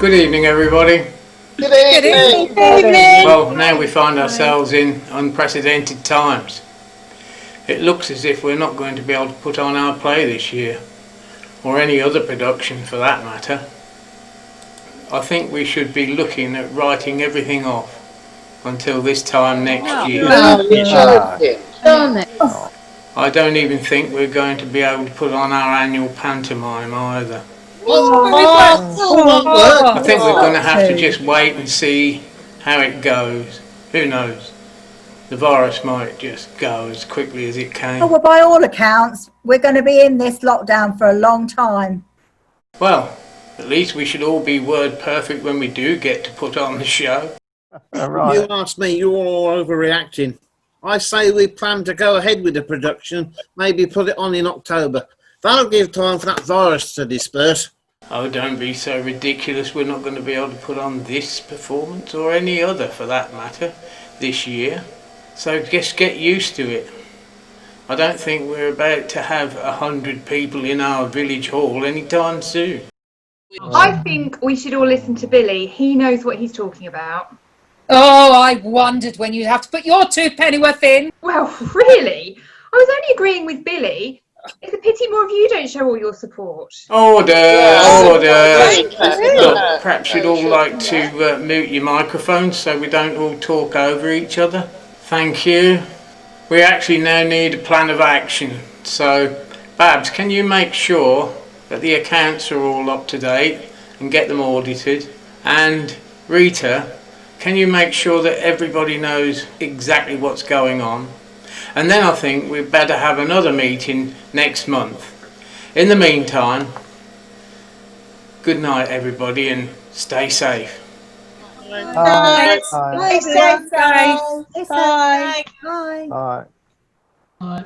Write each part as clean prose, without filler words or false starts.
Good evening, everybody. Good evening. Well, now we find ourselves in unprecedented times. It looks as if we're not going to be able to put on our play this year, or any other production for that matter. I think we should be looking at writing everything off until this time next year. I don't even think we're going to be able to put on our annual pantomime either. I think we're going to have to just wait and see how it goes. Who knows? The virus might just go as quickly as it came. Oh, well, by all accounts, we're going to be in this lockdown for a long time. Well, at least we should all be word perfect when we do get to put on the show. Right. You ask me, you're all overreacting. I say we plan to go ahead with the production, maybe put it on in October. That'll give time for that virus to disperse. Oh, don't be so ridiculous. We're not going to be able to put on this performance, or any other for that matter, this year. So just get used to it. I don't think we're about to have 100 people in our village hall anytime soon. I think we should all listen to Billy. He knows what he's talking about. Oh, I wondered when you'd have to put your 2 pennyworth in. Well, really? I was only agreeing with Billy. It's a pity more of you don't show all your support. Order! Look, perhaps you'd all like to mute your microphones so we don't all talk over each other. Thank you. We actually now need a plan of action. So, Babs, can you make sure that the accounts are all up to date and get them audited? And Rita, can you make sure that everybody knows exactly what's going on? And then I think we'd better have another meeting next month. In the meantime, good night everybody, and stay safe. Bye. Stay safe. Bye. Bye. Bye.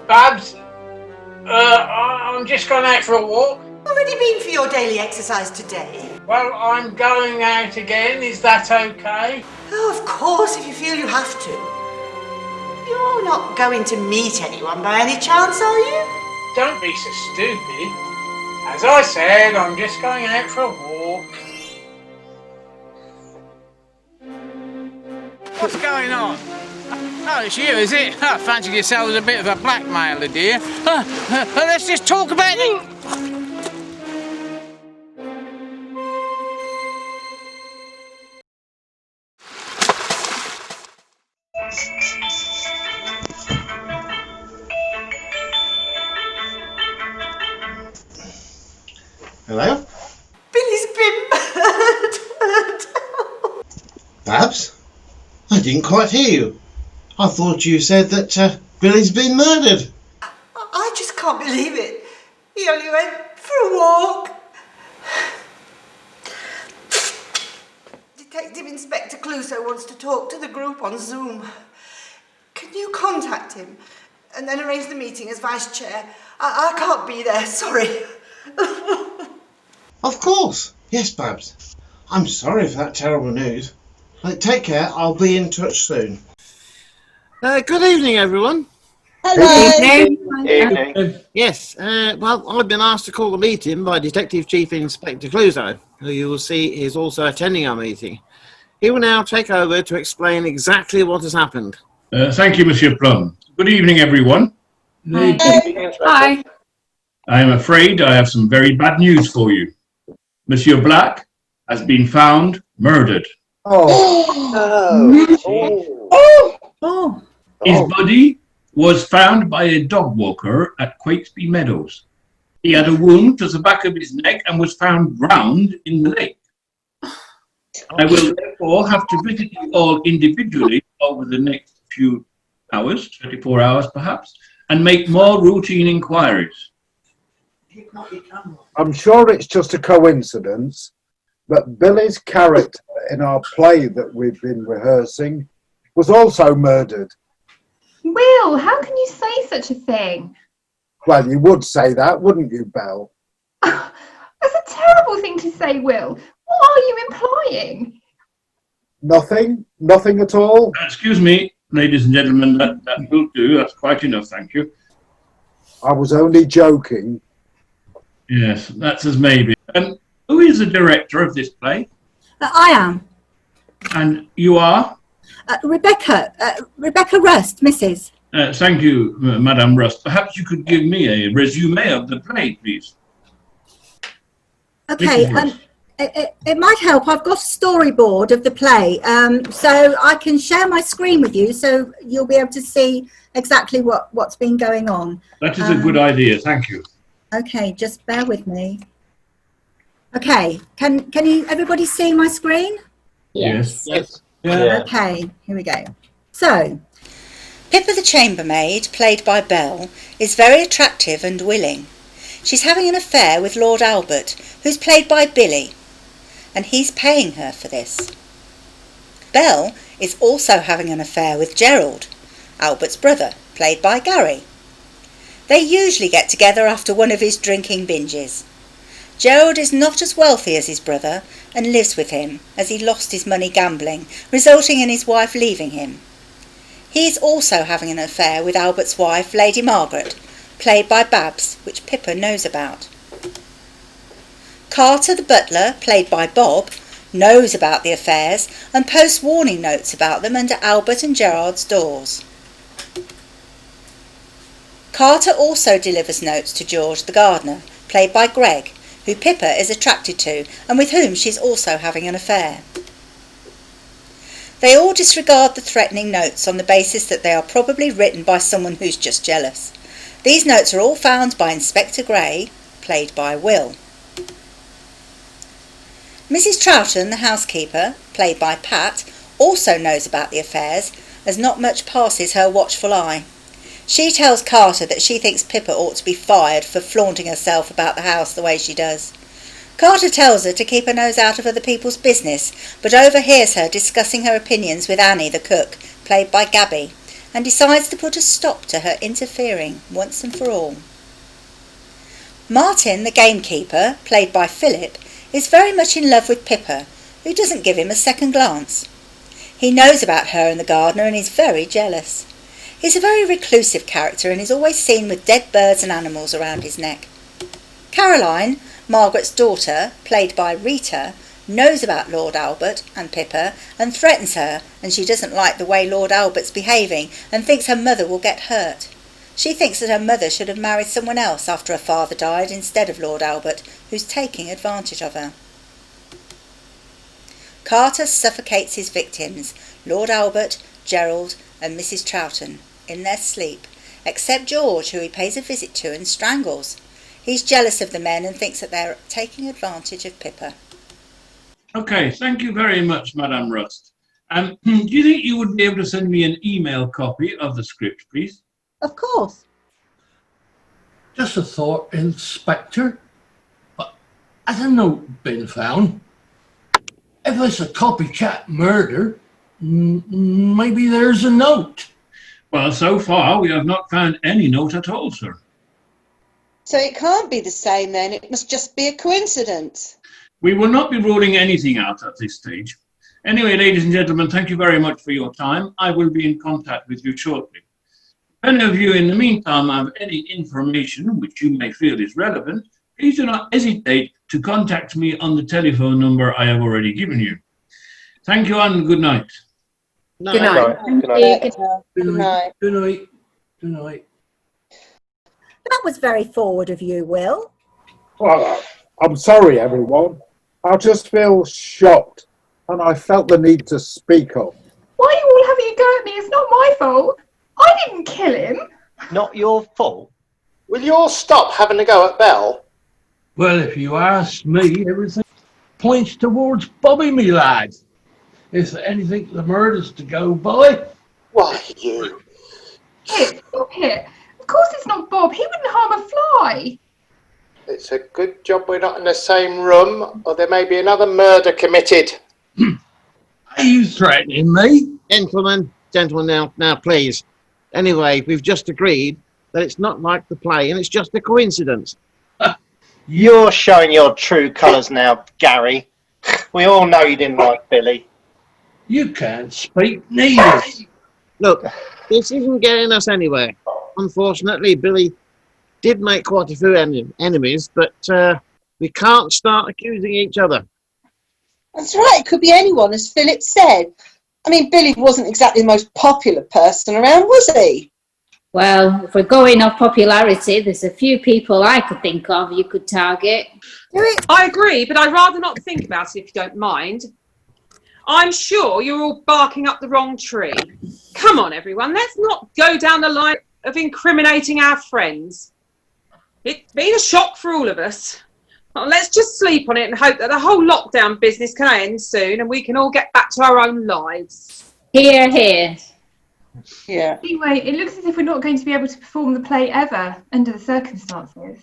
Babs, I'm just going out for a walk. Already been for your daily exercise today? Well, I'm going out again. Is that okay? Oh, of course, if you feel you have to. You're not going to meet anyone by any chance, are you? Don't be so stupid. As I said, I'm just going out for a walk. What's going on? Oh, it's you, is it? I fancied yourself as a bit of a blackmailer, dear. Let's just talk about it. Hello? Billy's been murdered. Babs? I didn't quite hear you. I thought you said that Billy's been murdered. I just can't believe it. He only went for a walk. Detective Inspector Clouseau wants to talk to the group on Zoom. Can you contact him and then arrange the meeting as vice chair? I can't be there, sorry. Of course. Yes, Babs. I'm sorry for that terrible news. Take care. I'll be in touch soon. Good evening, everyone. Hello. Yes, well, I've been asked to call the meeting by Detective Chief Inspector Clouseau, who you will see is also attending our meeting. He will now take over to explain exactly what has happened. Thank you, Monsieur Plum. Good evening, everyone. Hi. I am afraid I have some very bad news for you. Monsieur Black has been found murdered. Oh, His body was found by a dog walker at Quakesby Meadows. He had a wound to the back of his neck and was found drowned in the lake. I will therefore have to visit you all individually over the next few hours, 24 hours perhaps, and make more routine inquiries. I'm sure it's just a coincidence, but Billy's character in our play that we've been rehearsing was also murdered. Will, how can you say such a thing? Well, you would say that, wouldn't you, Belle? That's a terrible thing to say, Will. What are you implying? Nothing at all? Excuse me, ladies and gentlemen, that will do. That's quite enough, thank you. I was only joking. Yes, that's as maybe. And who is the director of this play? I am. And you are? Rebecca Rust, Mrs. Thank you, Madame Rust. Perhaps you could give me a resume of the play, please. Okay, Mrs. Rust. it might help. I've got a storyboard of the play, so I can share my screen with you so you'll be able to see exactly what's been going on. That is a good idea, thank you. Okay, just bear with me. Okay, can you everybody see my screen? Yes. Okay, here we go. So, Pippa the chambermaid, played by Belle, is very attractive and willing. She's having an affair with Lord Albert, who's played by Billy, and he's paying her for this. Belle is also having an affair with Gerald, Albert's brother, played by Gary. They usually get together after one of his drinking binges. Gerald is not as wealthy as his brother and lives with him as he lost his money gambling, resulting in his wife leaving him. He is also having an affair with Albert's wife, Lady Margaret, played by Babs, which Pippa knows about. Carter the butler, played by Bob, knows about the affairs and posts warning notes about them under Albert and Gerard's doors. Carter also delivers notes to George the gardener, played by Greg, who Pippa is attracted to and with whom she's also having an affair. They all disregard the threatening notes on the basis that they are probably written by someone who's just jealous. These notes are all found by Inspector Gray, played by Will. Mrs. Troughton, the housekeeper, played by Pat, also knows about the affairs, as not much passes her watchful eye. She tells Carter that she thinks Pippa ought to be fired for flaunting herself about the house the way she does. Carter tells her to keep her nose out of other people's business, but overhears her discussing her opinions with Annie the cook, played by Gabby, and decides to put a stop to her interfering once and for all. Martin, the gamekeeper, played by Philip, is very much in love with Pippa, who doesn't give him a second glance. He knows about her and the gardener and is very jealous. He's a very reclusive character and is always seen with dead birds and animals around his neck. Caroline, Margaret's daughter, played by Rita, knows about Lord Albert and Pippa and threatens her, and she doesn't like the way Lord Albert's behaving and thinks her mother will get hurt. She thinks that her mother should have married someone else after her father died instead of Lord Albert, who's taking advantage of her. Carter suffocates his victims, Lord Albert, Gerald and Mrs. Troughton, in their sleep, except George, who he pays a visit to and strangles. He's jealous of the men and thinks that they're taking advantage of Pippa. Okay, thank you very much, Madame Rust. Do you think you would be able to send me an email copy of the script, please? Of course. Just a thought, Inspector. But has a note been found? If it's a copycat murder, maybe there's a note. Well, so far we have not found any note at all, sir. So it can't be the same then, it must just be a coincidence. We will not be ruling anything out at this stage. Anyway, ladies and gentlemen, thank you very much for your time. I will be in contact with you shortly. If any of you in the meantime have any information which you may feel is relevant, please do not hesitate to contact me on the telephone number I have already given you. Thank you and good night. Good night. Thank you. Good night. Good night. Good night. That was very forward of you, Will. Well, I'm sorry, everyone. I just feel shocked, and I felt the need to speak up. Why are you all having a go at me? It's not my fault. I didn't kill him. Not your fault. Will you all stop having a go at Belle? Well, if you ask me, everything points towards Bobby, me lad. If anything, the murder's to go by. Why, you? Pip, stop it. Of course it's not Bob. He wouldn't harm a fly. It's a good job we're not in the same room, or there may be another murder committed. Are you threatening me? Gentlemen, now please. Anyway, we've just agreed that it's not like the play and it's just a coincidence. You're showing your true colours now, Gary. We all know you didn't like Billy. You can't speak neither. Look, this isn't getting us anywhere. Unfortunately, Billy did make quite a few enemies, but we can't start accusing each other. That's right, it could be anyone, as Philip said. I mean, Billy wasn't exactly the most popular person around, was he? Well, if we're going off popularity, there's a few people I could think of you could target. I agree, but I'd rather not think about it if you don't mind. I'm sure you're all barking up the wrong tree. Come on, everyone, let's not go down the line of incriminating our friends. It's been a shock for all of us. Well, let's just sleep on it and hope that the whole lockdown business can end soon and we can all get back to our own lives. Hear, hear. Yeah. Anyway, it looks as if we're not going to be able to perform the play ever under the circumstances.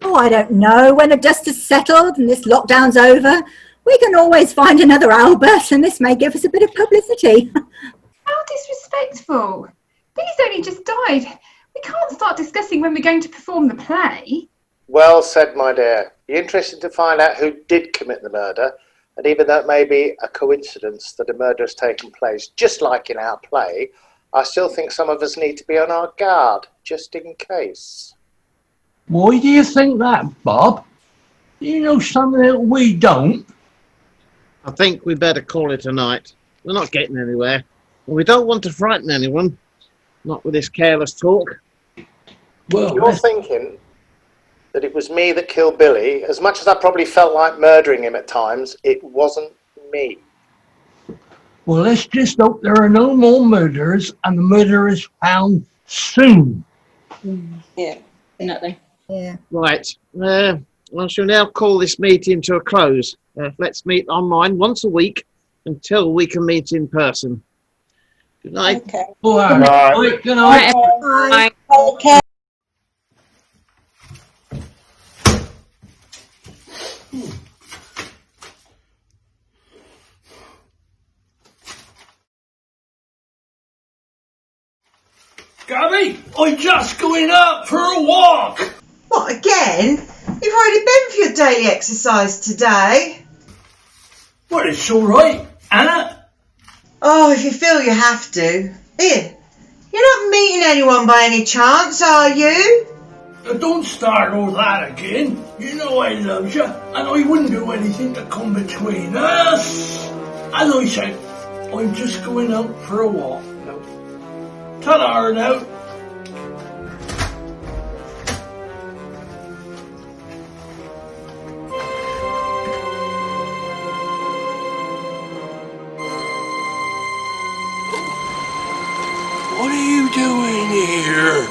Oh, I don't know. When the dust has settled and this lockdown's over, we can always find another Albert, and this may give us a bit of publicity. How disrespectful. Billy's only just died. We can't start discussing when we're going to perform the play. Well said, my dear. Be interested to find out who did commit the murder, and even though it may be a coincidence that a murder has taken place, just like in our play, I still think some of us need to be on our guard, just in case. Why do you think that, Bob? Do you know something that we don't? I think we better call it a night. We're not getting anywhere. And we don't want to frighten anyone. Not with this careless talk. Well, you're thinking that it was me that killed Billy. As much as I probably felt like murdering him at times, it wasn't me. Well, let's just hope there are no more murders and the murderer is found soon. Yeah, definitely. Yeah. Right. I shall now call this meeting to a close. Let's meet online once a week until we can meet in person. Good night. Okay. All right. Good night. Good night. Bye. Okay. Gabby, I'm just going out for a walk. What, again? You've already been for your daily exercise today. Well, it's all right, Anna. Oh, if you feel you have to. Here, you're not meeting anyone by any chance, are you? Don't start all that again. You know I love you, and I wouldn't do anything to come between us. As I said, I'm just going out for a walk now. Ta-da now. What are you doing here?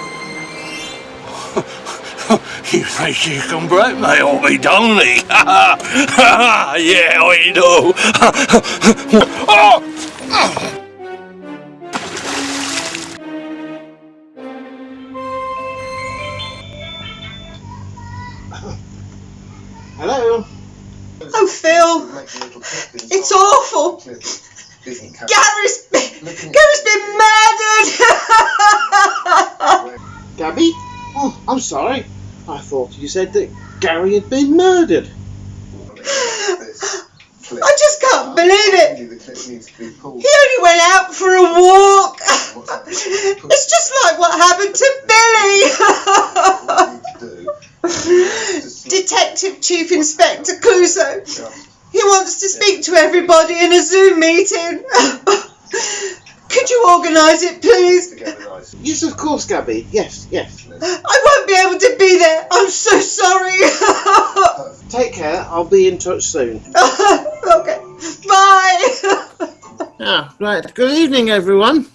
You think you can blackmail me, don't you? Yeah, I do. Oh! Hello? Oh, Phil, it's awful. Gary's been murdered. Gabby? Oh, I'm sorry. I thought you said that Gary had been murdered. I just can't believe it. He only went out for a walk. It's just like what happened to Billy. Detective Chief Inspector Clouseau. He wants to speak to everybody in a Zoom meeting. Could you organise it, please? Yes, of course, Gabby. Yes. I won't be able to be there. I'm so sorry. Take care. I'll be in touch soon. Okay. Bye. Right. Good evening, everyone.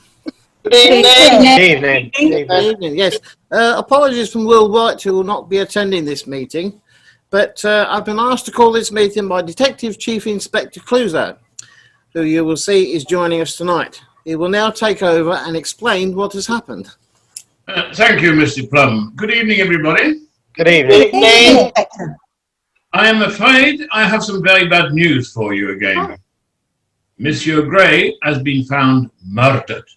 Good evening. Evening. Yes. Apologies from Will White, who will not be attending this meeting, but I've been asked to call this meeting by Detective Chief Inspector Clouseau, who you will see is joining us tonight. He will now take over and explain what has happened. Thank you, Mr. Plum. Good evening, everybody. Good evening. I am afraid I have some very bad news for you again. Monsieur Gray has been found murdered.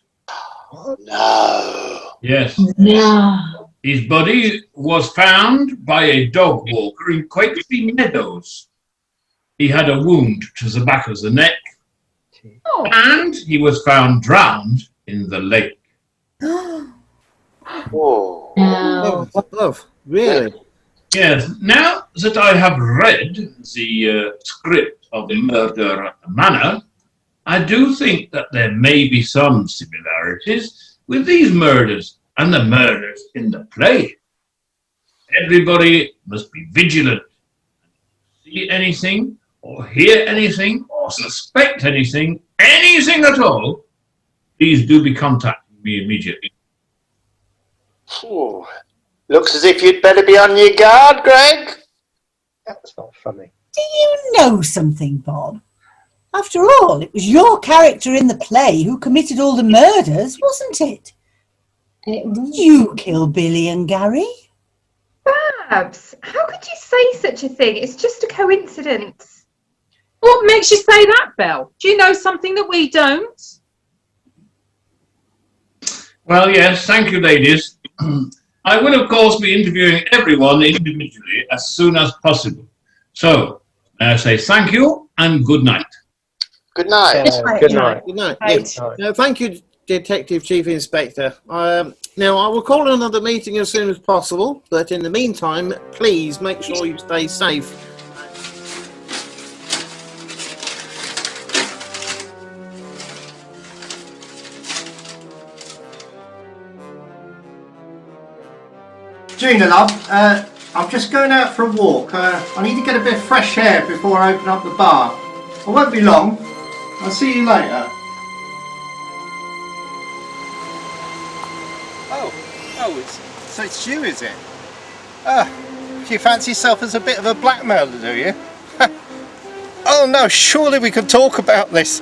Oh, no. Yes. No. His body was found by a dog walker in Quakesby Meadows. He had a wound to the back of the neck, and he was found drowned in the lake. Whoa. Love, really? Yes. Now that I have read the script of the Murder Manor, I do think that there may be some similarities with these murders and the murders in the play. Everybody must be vigilant. See anything, or hear anything, or suspect anything at all, please do be contacting me immediately. Ooh. Looks as if you'd better be on your guard, Greg. That's not funny. Do you know something, Bob? After all, it was your character in the play who committed all the murders, wasn't it? You killed Billy and Gary. Babs, how could you say such a thing? It's just a coincidence. What makes you say that, Belle? Do you know something that we don't? Well, yes, thank you, ladies. I will, of course, be interviewing everyone individually as soon as possible. So, I say thank you and good night. Good night. Good night. Yes. Thank you, Detective Chief Inspector. Now, I will call another meeting as soon as possible, but in the meantime, please make sure you stay safe. Gina, love, I'm just going out for a walk. I need to get a bit of fresh air before I open up the bar. I won't be long. I'll see you later. So it's you, is it? You fancy yourself as a bit of a blackmailer, do you? Oh no, surely we could talk about this.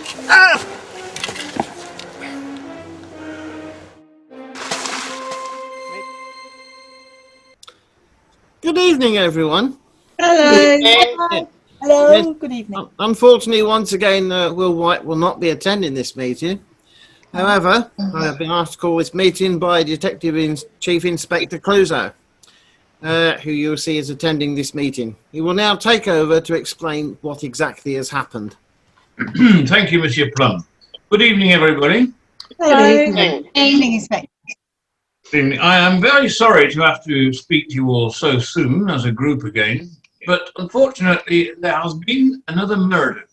Good evening, everyone. Hello. Hello. Good evening. Unfortunately, once again, Will White will not be attending this meeting. However, I have been asked to call this meeting by Detective Chief Inspector Clouseau, who you'll see is attending this meeting. He will now take over to explain what exactly has happened. Thank you, Monsieur Plum. Good evening, everybody. Hello. Good evening, Inspector. I am very sorry to have to speak to you all so soon as a group again, but unfortunately there has been another murder.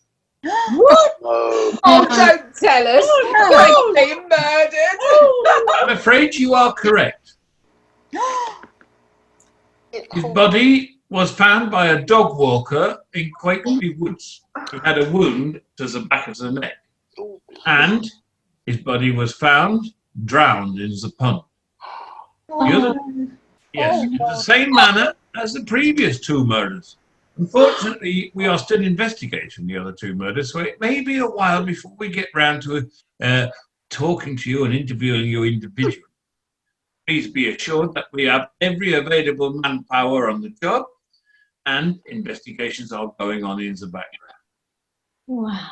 What? Oh, don't tell us. You've been murdered. I'm afraid you are correct. His body was found by a dog walker in Quakesby Woods. He had a wound to the back of the neck, and his body was found drowned in the pond. Yes, in the same manner as the previous 2 murders. Unfortunately, we are still investigating the other 2 murders, so it may be a while before we get round to talking to you and interviewing you individually. Please be assured that we have every available manpower on the job, and investigations are going on in the background. Wow.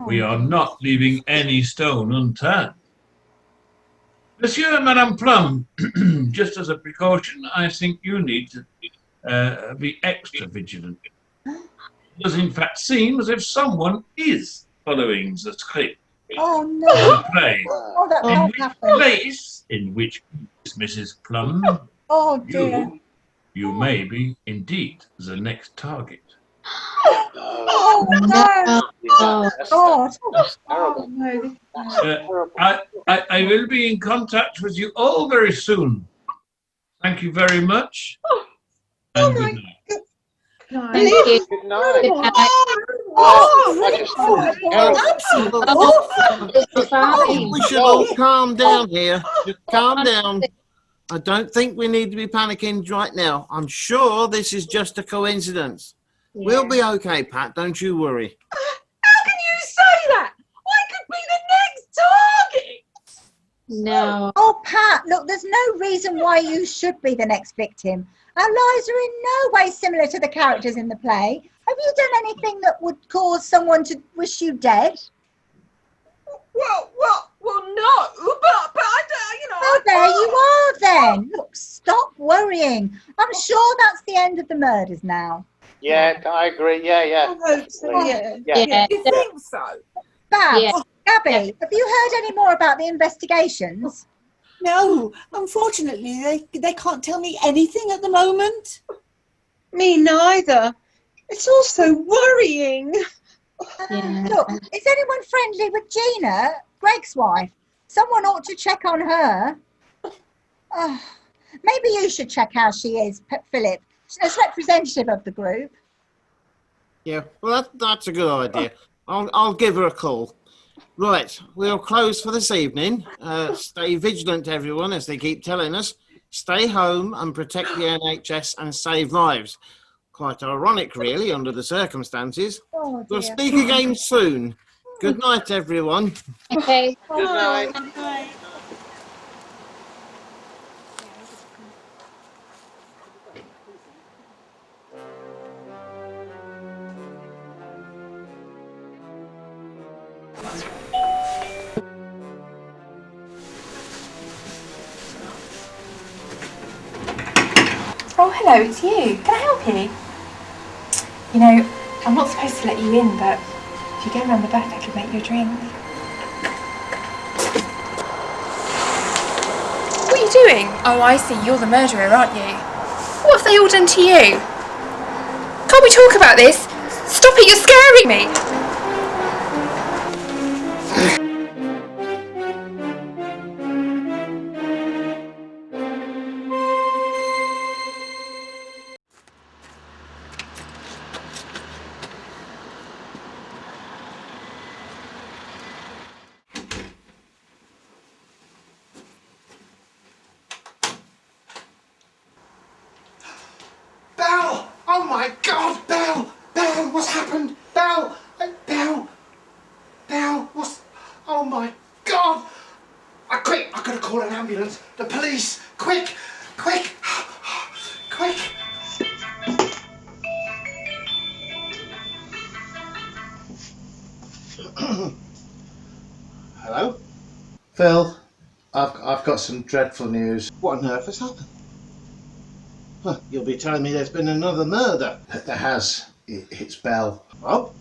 We are not leaving any stone unturned. Monsieur and Madame Plum, just as a precaution, I think you need to be extra vigilant. It does in fact seem as if someone is following the script. Oh of no! the play. Oh, that In can't which happen. place, in which Mrs. Plum, Oh dear. you may be indeed the next target. Oh no! God. Oh, no. I will be in contact with you all very soon. Thank you very much. And good night. Thank you. Good night. Good night. I think we should all calm down here. Just calm down. I don't think we need to be panicking right now. I'm sure this is just a coincidence. We'll be okay, Pat. Don't you worry. How can you say that? I could be the next target. No. Oh, Pat, look, there's no reason why you should be the next victim. Our lives are in no way similar to the characters in the play. Have you done anything that would cause someone to wish you dead? Well, no, but I don't, you know. Oh, there you are then. Look, stop worrying. I'm sure that's the end of the murders now. Yeah, I agree. Yeah. I hope so. Yeah. You think so? Babs, Yeah. Gabby, have you heard any more about the investigations? No, unfortunately, they can't tell me anything at the moment. Me neither. It's all so worrying. Look, is anyone friendly with Gina, Greg's wife? Someone ought to check on her. Maybe you should check how she is, Philip, as representative of the group. Yeah, well, that's a good idea. I'll give her a call. Right, we'll close for this evening. Stay vigilant, everyone, as they keep telling us. Stay home and protect the NHS and save lives. Quite ironic, really, under the circumstances. Oh, We'll dear. speak again soon. Good night, everyone. Okay. Good night. Oh, hello, it's you. Can I help you? You know, I'm not supposed to let you in, but if you go around the back, I could make you a drink. What are you doing? Oh, I see. You're the murderer, aren't you? What have they all done to you? Can't we talk about this? Stop it, you're scaring me! Belle! Oh my God, Belle! Belle, what's happened? Belle! Belle! Belle, what's... Oh my God! Quick, I've got to call an ambulance. The police! Quick! Quick! Quick! Hello? Phil, I've got some dreadful news. What on earth has happened? Huh, you'll be telling me there's been another murder. There has. It's Belle. Rob?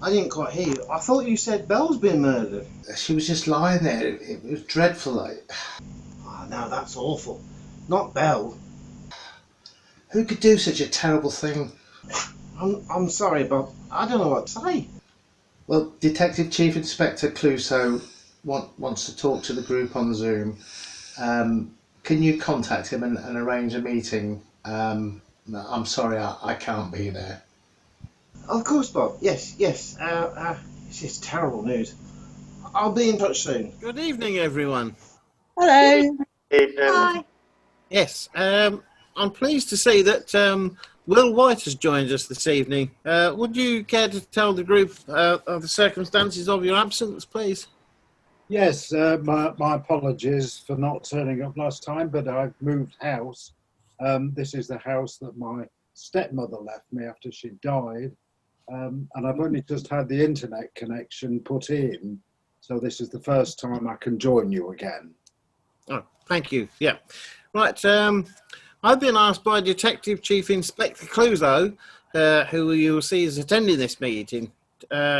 I didn't quite hear you. I thought you said Belle's been murdered. She was just lying there. It was dreadful. Oh, no, that's awful. Not Belle. Who could do such a terrible thing? I'm sorry, Bob. I don't know what to say. Well, Detective Chief Inspector Clouseau wants to talk to the group on Zoom. Can you contact him and arrange a meeting? I'm sorry, I can't be there. Of course, Bob. Yes. It's just terrible news. I'll be in touch soon. Good evening, everyone. Hello. Evening. Hi. Yes, I'm pleased to see that Will White has joined us this evening. Would you care to tell the group of the circumstances of your absence, please? Yes, my apologies for not turning up last time, but I've moved house. This is the house that my stepmother left me after she died, and I've only just had the internet connection put in, so this is the first time I can join you again. Oh, thank you. Yeah. Right. I've been asked by Detective Chief Inspector Clouseau, who you will see is attending this meeting.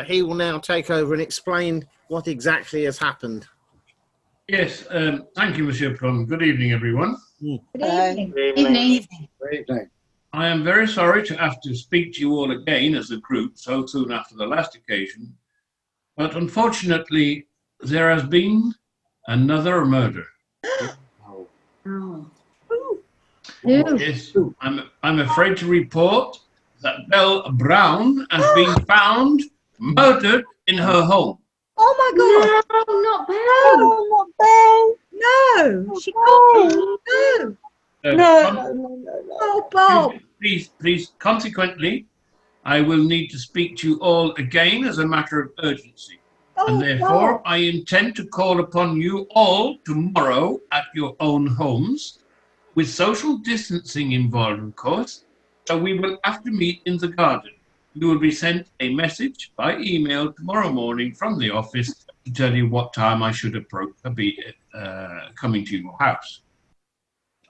He will now take over and explain what exactly has happened. Yes, thank you, Monsieur Plum. Good evening, everyone. Good evening. Evening. Good evening. I am very sorry to have to speak to you all again as a group so soon after the last occasion, but unfortunately, there has been another murder. Oh. Yes, I'm afraid to report that Belle Brown has been found murdered in her home. Oh my God! No, not Belle. Oh, not Belle! No, she can't. No. Oh, Bob. Please, consequently, I will need to speak to you all again as a matter of urgency. And therefore, I intend to call upon you all tomorrow at your own homes, with social distancing involved, of course, so we will have to meet in the garden. You will be sent a message by email tomorrow morning from the office to tell you what time I should be coming to your house.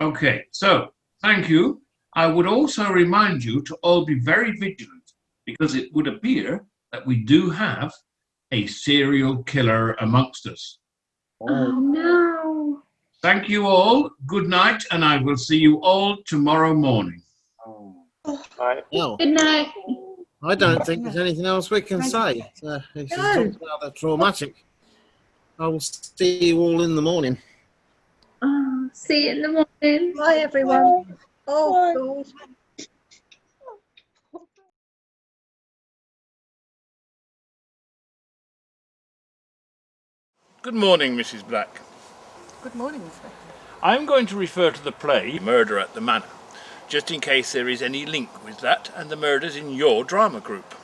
Okay, so thank you. I would also remind you to all be very vigilant, because it would appear that we do have a serial killer amongst us. Oh no. Thank you all. Good night, and I will see you all tomorrow morning. Well, Good night. I don't think there's anything else we can say. It's rather traumatic. I will see you all in the morning. Oh, see you in the morning. Bye, everyone. Oh, God. Good morning, Mrs. Black. Good morning, Inspector. I'm going to refer to the play Murder at the Manor, just in case there is any link with that and the murders in your drama group.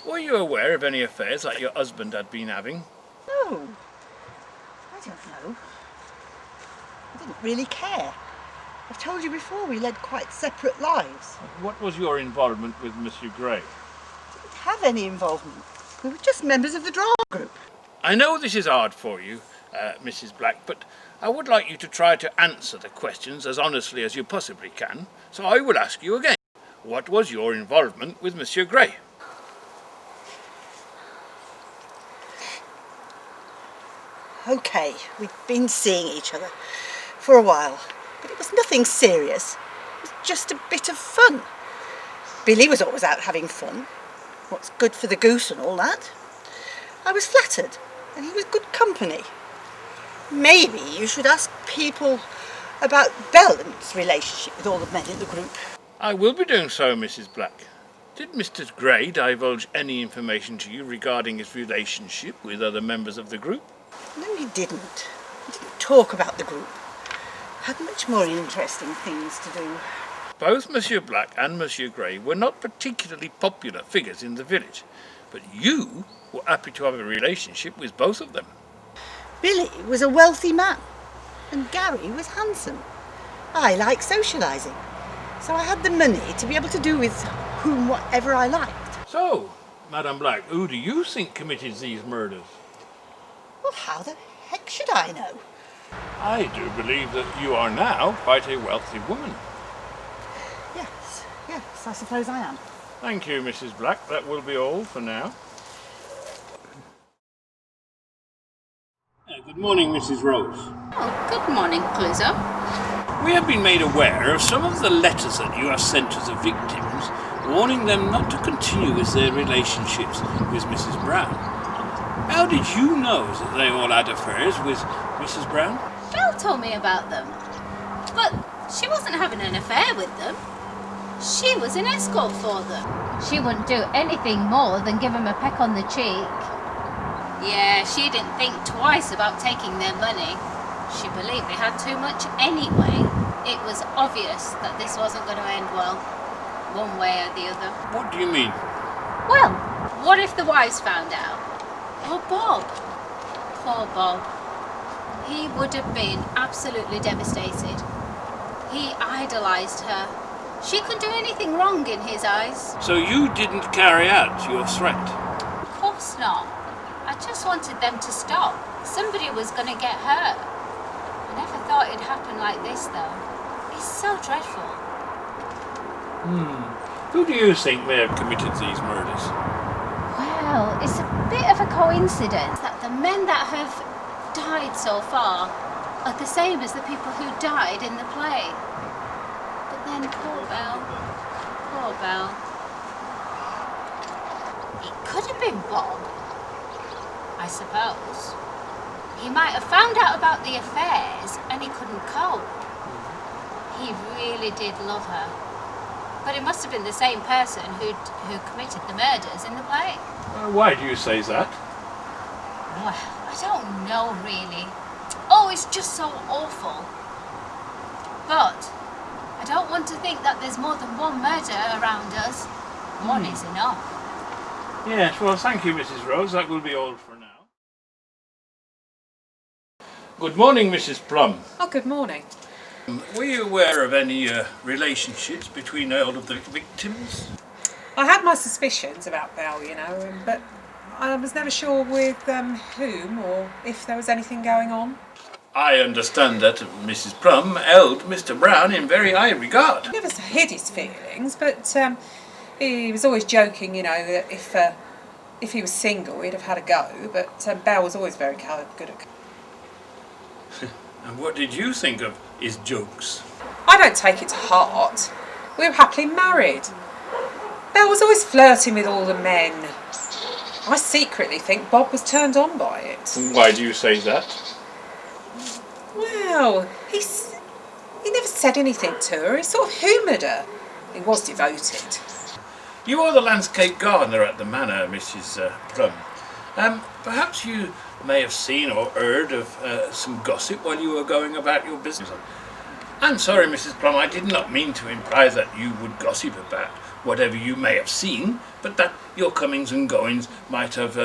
Were you aware of any affairs that your husband had been having? No, I don't know. I didn't really care. I've told you before, we led quite separate lives. What was your involvement with Monsieur Gray? Didn't have any involvement. We were just members of the drama group. I know this is hard for you, Mrs. Black, but I would like you to try to answer the questions as honestly as you possibly can. So I will ask you again. What was your involvement with Monsieur Gray? Okay, we'd been seeing each other for a while, but it was nothing serious. It was just a bit of fun. Billy was always out having fun. What's good for the goose and all that. I was flattered, and he was good company. Maybe you should ask people about Belle's relationship with all the men in the group. I will be doing so, Mrs. Black. Did Mr. Gray divulge any information to you regarding his relationship with other members of the group? No, he didn't. He didn't talk about the group. Had much more interesting things to do. Both Monsieur Black and Monsieur Gray were not particularly popular figures in the village, but you were happy to have a relationship with both of them. Billy was a wealthy man, and Gary was handsome. I like socialising, so I had the money to be able to do with whom whatever I liked. So, Madame Black, who do you think committed these murders? Well, how the heck should I know? I do believe that you are now quite a wealthy woman. Yes, I suppose I am. Thank you, Mrs. Black. That will be all for now. Good morning, Mrs. Rose. Oh, good morning, Clouseau. We have been made aware of some of the letters that you have sent to the victims, warning them not to continue with their relationships with Mrs. Brown. How did you know that they all had affairs with Mrs. Brown? Belle told me about them. But she wasn't having an affair with them. She was an escort for them. She wouldn't do anything more than give him a peck on the cheek. Yeah, she didn't think twice about taking their money. She believed they had too much anyway. It was obvious that this wasn't going to end well, one way or the other. What do you mean? Well, what if the wives found out? Or Bob? Poor Bob. He would have been absolutely devastated. He idolised her. She couldn't do anything wrong in his eyes. So you didn't carry out your threat? Of course not. I just wanted them to stop. Somebody was going to get hurt. I never thought it'd happen like this, though. It's so dreadful. Who do you think may have committed these murders? Well, it's a bit of a coincidence that the men that have died so far are the same as the people who died in the play. But then poor Belle. Poor Belle. It could have been Bob, I suppose. He might have found out about the affairs and he couldn't cope. He really did love her. But it must have been the same person who committed the murders in the play. Why do you say that? Well, I don't know really. Oh, it's just so awful. But I don't want to think that there's more than one murder around us. One is enough. Yes, well, thank you, Mrs. Rose. That will be all for now. Good morning, Mrs. Plum. Oh, good morning. Were you aware of any relationships between all of the victims? I had my suspicions about Belle, you know, but I was never sure with whom or if there was anything going on. I understand that Mrs. Plum held Mr. Brown in very high regard. He never hid his feelings, but he was always joking, you know, that if he was single, he'd have had a go. But Belle was always very good at. And what did you think of his jokes? I don't take it to heart. We were happily married. Belle was always flirting with all the men. I secretly think Bob was turned on by it. Why do you say that? Well, he never said anything to her. He sort of humoured her. He was devoted. You are the landscape gardener at the manor, Mrs. Plum. Perhaps you may have seen or heard of some gossip while you were going about your business. I'm sorry, Mrs. Plum, I did not mean to imply that you would gossip about whatever you may have seen, but that your comings and goings might have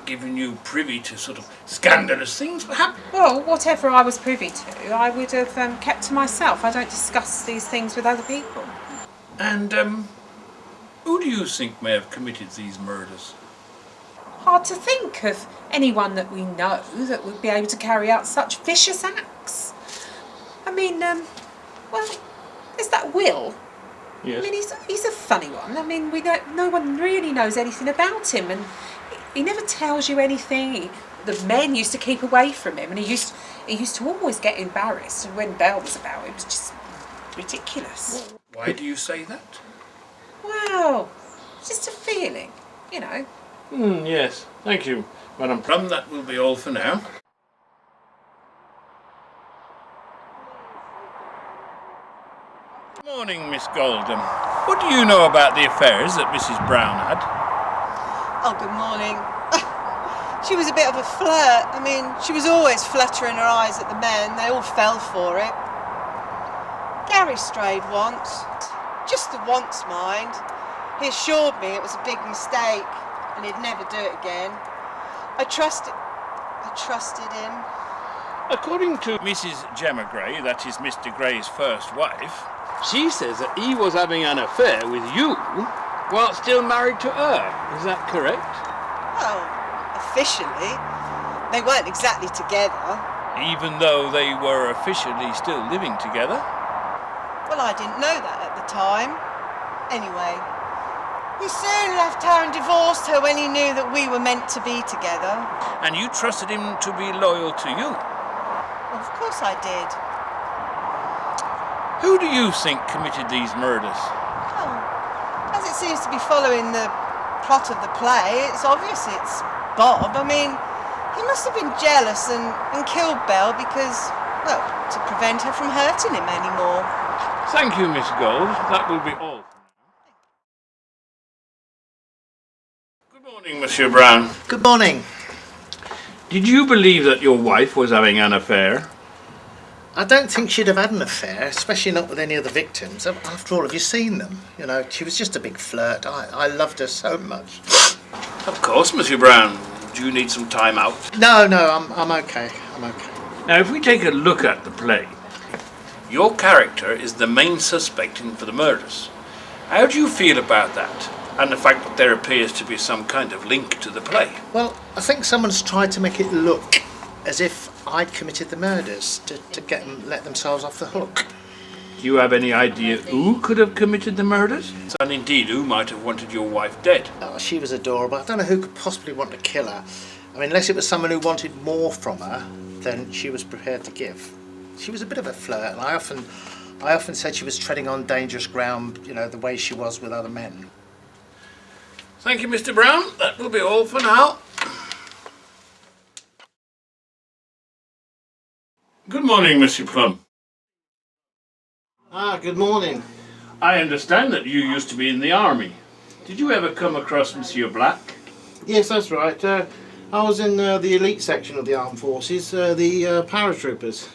given you privy to sort of scandalous things, perhaps? Well, whatever I was privy to, I would have kept to myself. I don't discuss these things with other people. And who do you think may have committed these murders? Hard to think of anyone that we know that would be able to carry out such vicious acts. I mean, well, there's that Will. Yes. I mean, he's a funny one. I mean, no one really knows anything about him, and he never tells you anything. The men used to keep away from him, and he used to always get embarrassed. And when Belle was about, it was just ridiculous. Why do you say that? Well, it's just a feeling, you know. Yes, thank you, Madam Plum. That will be all for now. Good morning, Miss Goldham. What do you know about the affairs that Mrs. Brown had? Oh, good morning. She was a bit of a flirt. I mean, she was always fluttering her eyes at the men. They all fell for it. Gary strayed once. Just the once, mind. He assured me it was a big mistake and he'd never do it again. I trusted him. According to Mrs. Gemma Gray, that is Mr. Gray's first wife, she says that he was having an affair with you while still married to her. Is that correct? Well, officially, they weren't exactly together. Even though they were officially still living together? Well, I didn't know that at the time. Anyway, he soon left her and divorced her when he knew that we were meant to be together. And you trusted him to be loyal to you? Well, of course I did. Who do you think committed these murders? Well, as it seems to be following the plot of the play, it's obvious it's Bob. I mean, he must have been jealous and killed Belle because, well, to prevent her from hurting him anymore. Thank you, Miss Gold. That will be all. Good morning, Monsieur Brown. Good morning. Did you believe that your wife was having an affair? I don't think she'd have had an affair, especially not with any of the victims. After all, have you seen them? You know, she was just a big flirt. I loved her so much. Of course, Monsieur Brown. Do you need some time out? No, I'm okay. I'm okay. Now, if we take a look at the play, your character is the main suspect for the murders. How do you feel about that? And the fact that there appears to be some kind of link to the play? Well, I think someone's tried to make it look as if I'd committed the murders to let themselves off the hook. Do you have any idea who could have committed the murders? And indeed, who might have wanted your wife dead? Oh, she was adorable. I don't know who could possibly want to kill her. I mean, unless it was someone who wanted more from her than she was prepared to give. She was a bit of a flirt, and I often said she was treading on dangerous ground, you know, the way she was with other men. Thank you, Mr. Brown. That will be all for now. Good morning, Monsieur Plum. Good morning. I understand that you used to be in the army. Did you ever come across Monsieur Black? Yes, that's right. I was in the elite section of the armed forces, the paratroopers.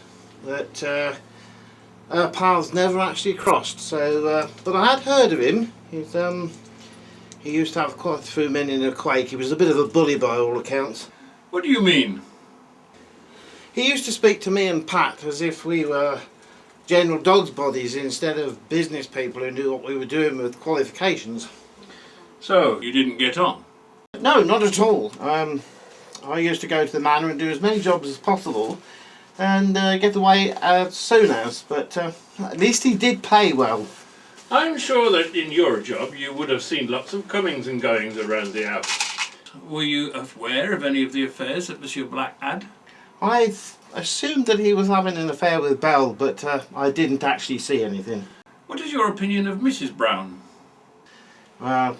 That our paths never actually crossed. So, but I had heard of him. He used to have quite a few men in a quake. He was a bit of a bully by all accounts. What do you mean? He used to speak to me and Pat as if we were general dog's bodies instead of business people who knew what we were doing with qualifications. So, you didn't get on? No, not at all. I used to go to the manor and do as many jobs as possible and get away as soon as, but at least he did pay well. I'm sure that in your job you would have seen lots of comings and goings around the house. Were you aware of any of the affairs that Monsieur Black had? I assumed that he was having an affair with Belle, but I didn't actually see anything. What is your opinion of Mrs. Brown? Well,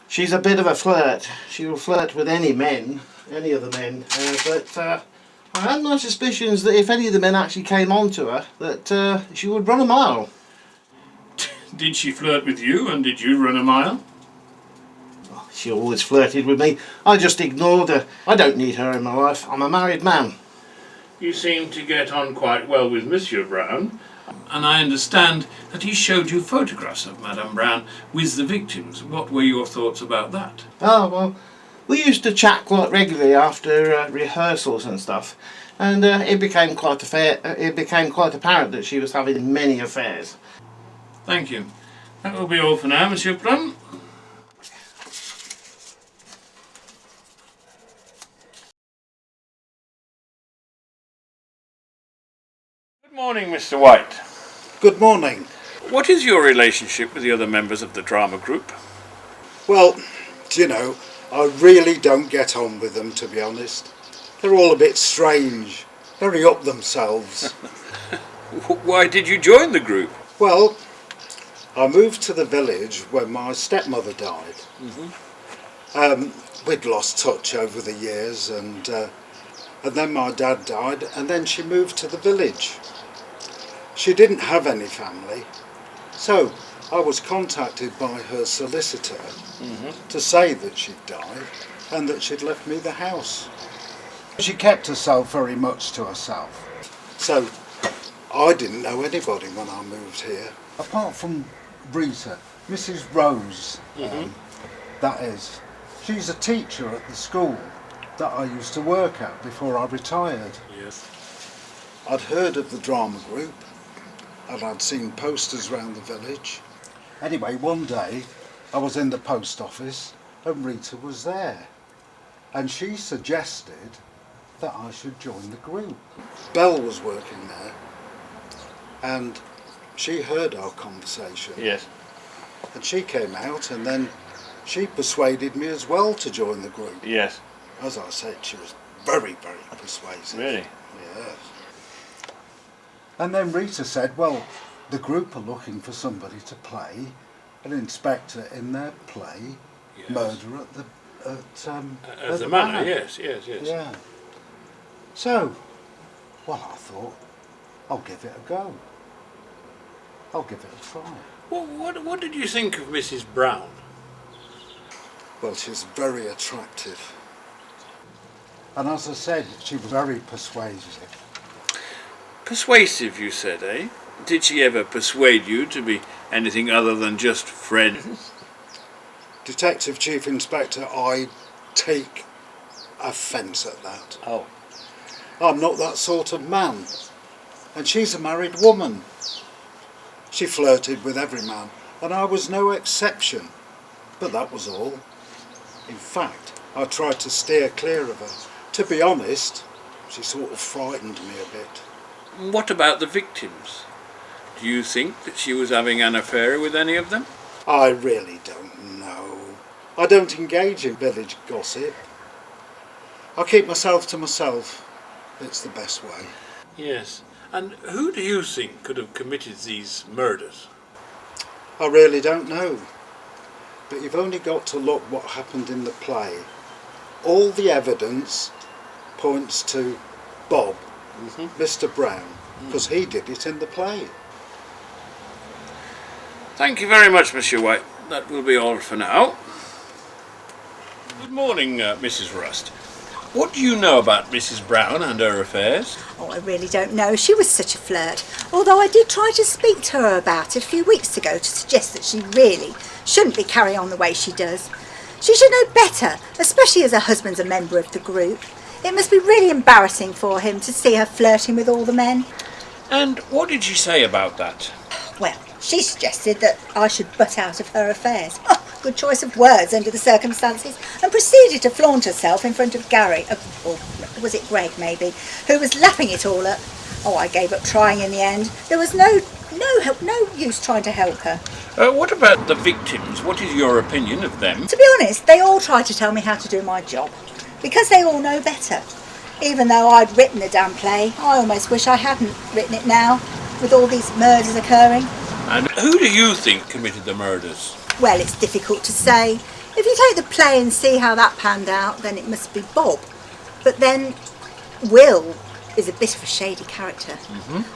she's a bit of a flirt. She will flirt with any men, any of the men, but I had my suspicions that if any of the men actually came on to her, that she would run a mile. Did she flirt with you, and did you run a mile? She always flirted with me. I just ignored her. I don't need her in my life. I'm a married man. You seem to get on quite well with Monsieur Brown, and I understand that he showed you photographs of Madame Brown with the victims. What were your thoughts about that? Oh, well, we used to chat quite regularly after rehearsals and stuff, and it became quite apparent that she was having many affairs. Thank you. That will be all for now, Monsieur Plum. Good morning, Mr. White. Good morning. What is your relationship with the other members of the drama group? Well, do you know, I really don't get on with them, to be honest. They're all a bit strange, very up themselves. Why did you join the group? Well, I moved to the village when my stepmother died. We'd lost touch over the years, and then my dad died, and then she moved to the village. She didn't have any family, so I was contacted by her solicitor to say that she'd died and that she'd left me the house. She kept herself very much to herself, so I didn't know anybody when I moved here, apart from Rita, Mrs. Rose, that is. She's a teacher at the school that I used to work at before I retired. Yes. I'd heard of the drama group and I'd seen posters around the village. Anyway, one day I was in the post office and Rita was there, and she suggested that I should join the group. Belle was working there and she heard our conversation. Yes. And she came out, and then she persuaded me as well to join the group. Yes. As I said, she was very, very persuasive. Really? Yes. And then Rita said, well, the group are looking for somebody to play an inspector in their play, Yes. Murder at the manor, yes. Yeah. So, well, I thought, I'll give it a go. I'll give it a try. Well, what did you think of Mrs. Brown? Well, she's very attractive. And as I said, she was very persuasive. Persuasive, you said, eh? Did she ever persuade you to be anything other than just friends? Detective Chief Inspector, I take offence at that. Oh. I'm not that sort of man. And she's a married woman. She flirted with every man, and I was no exception. But that was all. In fact, I tried to steer clear of her. To be honest, she sort of frightened me a bit. What about the victims? Do you think that she was having an affair with any of them? I really don't know. I don't engage in village gossip. I keep myself to myself. It's the best way. Yes. And who do you think could have committed these murders? I really don't know. But you've only got to look what happened in the play. All the evidence points to Bob, Mr. Brown, because he did it in the play. Thank you very much, Monsieur White. That will be all for now. Good morning, Mrs. Rust. What do you know about Mrs. Brown and her affairs? Oh, I really don't know. She was such a flirt. Although I did try to speak to her about it a few weeks ago to suggest that she really shouldn't be carrying on the way she does. She should know better, especially as her husband's a member of the group. It must be really embarrassing for him to see her flirting with all the men. And what did she say about that? Well, she suggested that I should butt out of her affairs. Oh, good choice of words under the circumstances, and proceeded to flaunt herself in front of Gary, or was it Greg maybe, who was lapping it all up. Oh, I gave up trying in the end. There was no use trying to help her. What about the victims? What is your opinion of them? To be honest, they all tried to tell me how to do my job, because they all know better. Even though I'd written the damn play, I almost wish I hadn't written it now, with all these murders occurring. And who do you think committed the murders? Well, it's difficult to say. If you take the play and see how that panned out, then it must be Bob. But then Will is a bit of a shady character.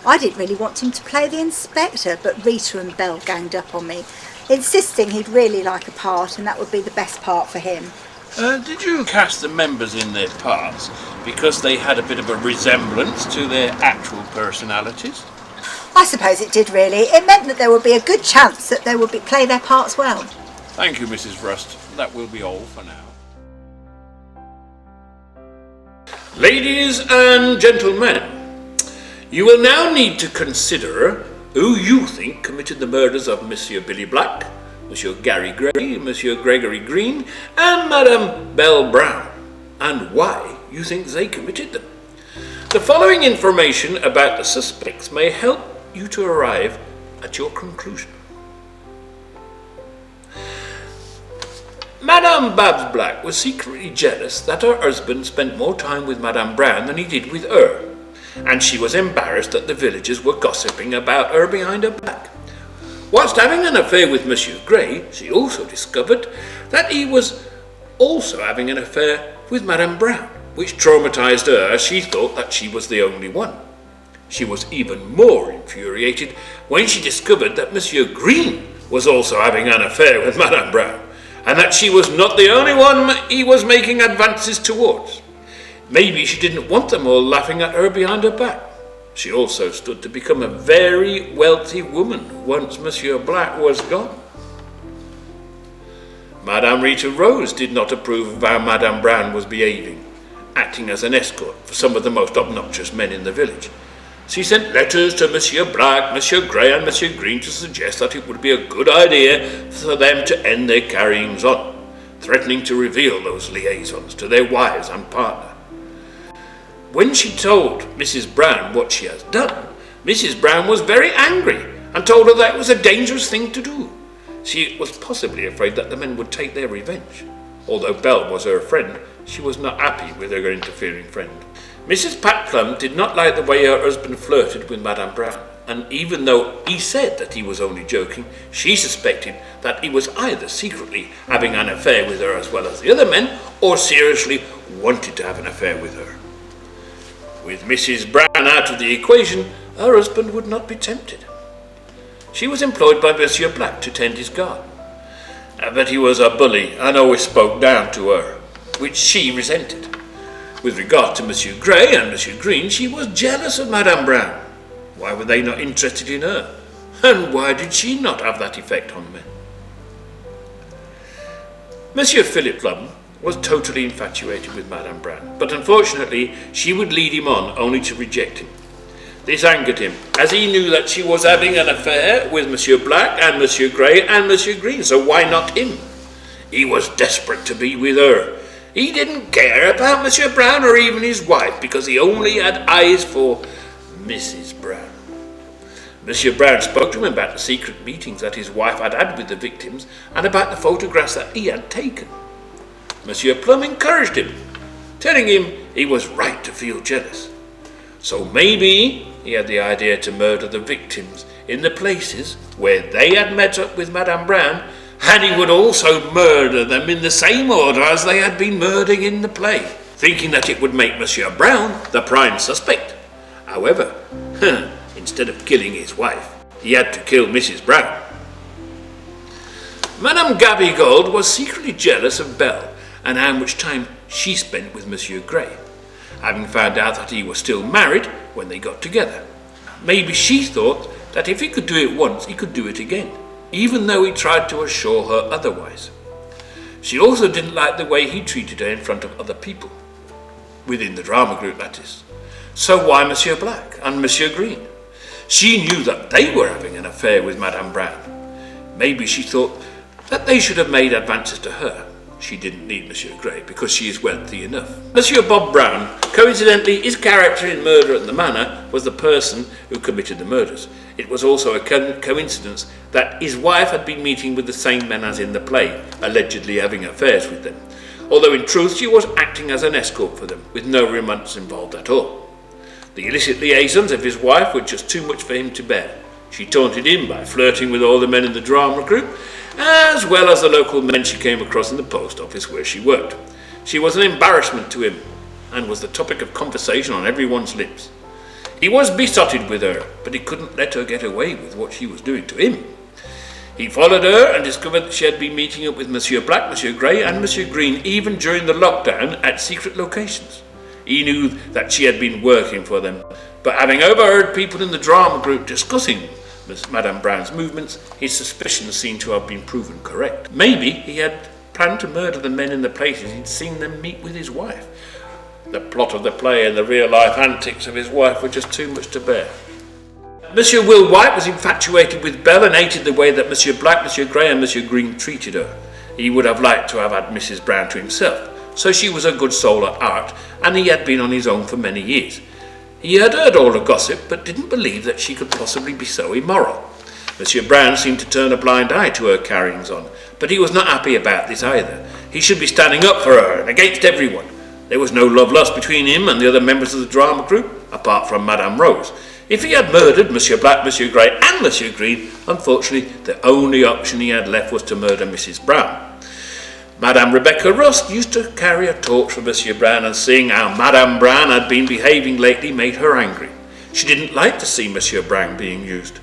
I didn't really want him to play the inspector, but Rita and Belle ganged up on me, insisting he'd really like a part and that would be the best part for him. Did you cast the members in their parts because they had a bit of a resemblance to their actual personalities? I suppose it did really. It meant that there would be a good chance that they would play their parts well. Thank you, Mrs. Rust. That will be all for now. Ladies and gentlemen, you will now need to consider who you think committed the murders of Monsieur Billy Black, Monsieur Gary Gray, Monsieur Gregory Green, and Madame Belle Brown, and why you think they committed them. The following information about the suspects may help you to arrive at your conclusion. Madame Babs Black was secretly jealous that her husband spent more time with Madame Brown than he did with her, and she was embarrassed that the villagers were gossiping about her behind her back. Whilst having an affair with Monsieur Gray, she also discovered that he was also having an affair with Madame Brown, which traumatized her as she thought that she was the only one. She was even more infuriated when she discovered that Monsieur Green was also having an affair with Madame Brown, and that she was not the only one he was making advances towards. Maybe she didn't want them all laughing at her behind her back. She also stood to become a very wealthy woman once Monsieur Black was gone. Madame Rita Rose did not approve of how Madame Brown was behaving, acting as an escort for some of the most obnoxious men in the village. She sent letters to Monsieur Black, Monsieur Gray and Monsieur Green to suggest that it would be a good idea for them to end their carryings on, threatening to reveal those liaisons to their wives and partner. When she told Mrs. Brown what she had done, Mrs. Brown was very angry and told her that it was a dangerous thing to do. She was possibly afraid that the men would take their revenge. Although Belle was her friend, she was not happy with her interfering friend. Mrs. Pat Plum did not like the way her husband flirted with Madame Brown, and even though he said that he was only joking, she suspected that he was either secretly having an affair with her as well as the other men, or seriously wanted to have an affair with her. With Mrs. Brown out of the equation, her husband would not be tempted. She was employed by Monsieur Black to tend his garden, but he was a bully and always spoke down to her, which she resented. With regard to Monsieur Gray and Monsieur Green, she was jealous of Madame Brown, Why were they not interested in her? And why did she not have that effect on men? Monsieur Philip Plum was totally infatuated with Madame Brown, but unfortunately she would lead him on only to reject him. This angered him, as he knew that she was having an affair with Monsieur Black and Monsieur Grey and Monsieur Green, so why not him? He was desperate to be with her. He didn't care about Monsieur Brown or even his wife, because he only had eyes for Mrs. Brown. Monsieur Brown spoke to him about the secret meetings that his wife had had with the victims and about the photographs that he had taken. Monsieur Plum encouraged him, telling him he was right to feel jealous. So maybe he had the idea to murder the victims in the places where they had met up with Madame Brown, and he would also murder them in the same order as they had been murdered in the play, thinking that it would make Monsieur Brown the prime suspect. However, instead of killing his wife, he had to kill Mrs. Brown. Madame Gabigold was secretly jealous of Belle and how much time she spent with Monsieur Grey, having found out that he was still married when they got together. Maybe she thought that if he could do it once, he could do it again, even though he tried to assure her otherwise. She also didn't like the way he treated her in front of other people, within the drama group that is. So why Monsieur Black and Monsieur Green? She knew that they were having an affair with Madame Brown. Maybe she thought that they should have made advances to her. She didn't need Monsieur Grey because she is wealthy enough. Monsieur Bob Brown, coincidentally, his character in Murder at the Manor was the person who committed the murders. It was also a coincidence that his wife had been meeting with the same men as in the play, allegedly having affairs with them, although in truth she was acting as an escort for them, with no romance involved at all. The illicit liaisons of his wife were just too much for him to bear. She taunted him by flirting with all the men in the drama group, as well as the local men she came across in the post office where she worked. She was an embarrassment to him, and was the topic of conversation on everyone's lips. He was besotted with her, but he couldn't let her get away with what she was doing to him. He followed her and discovered that she had been meeting up with Monsieur Black, Monsieur Grey and Monsieur Green even during the lockdown at secret locations. He knew that she had been working for them, but having overheard people in the drama group discussing Madame Brown's movements, his suspicions seemed to have been proven correct. Maybe he had planned to murder the men in the places he'd seen them meet with his wife. The plot of the play and the real-life antics of his wife were just too much to bear. Monsieur Will White was infatuated with Belle and hated the way that Monsieur Black, Monsieur Grey and Monsieur Green treated her. He would have liked to have had Mrs. Brown to himself, so she was a good soul at heart, and he had been on his own for many years. He had heard all the gossip, but didn't believe that she could possibly be so immoral. Monsieur Brown seemed to turn a blind eye to her carryings on, but he was not happy about this either. He should be standing up for her and against everyone. There was no love lost between him and the other members of the drama group, apart from Madame Rose. If he had murdered Monsieur Black, Monsieur Grey and Monsieur Green, unfortunately the only option he had left was to murder Mrs. Brown. Madame Rebecca Rust used to carry a torch for Monsieur Brown, and seeing how Madame Brown had been behaving lately made her angry. She didn't like to see Monsieur Brown being used.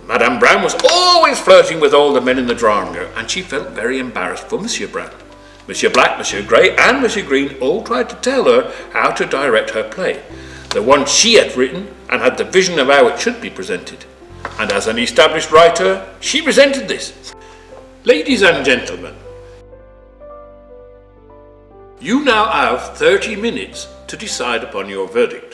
Madame Brown was always flirting with all the men in the drawing room, and she felt very embarrassed for Monsieur Brown. Monsieur Black, Monsieur Grey and Monsieur Green all tried to tell her how to direct her play, the one she had written and had the vision of how it should be presented. And as an established writer, she resented this. Ladies and gentlemen, you now have 30 minutes to decide upon your verdict.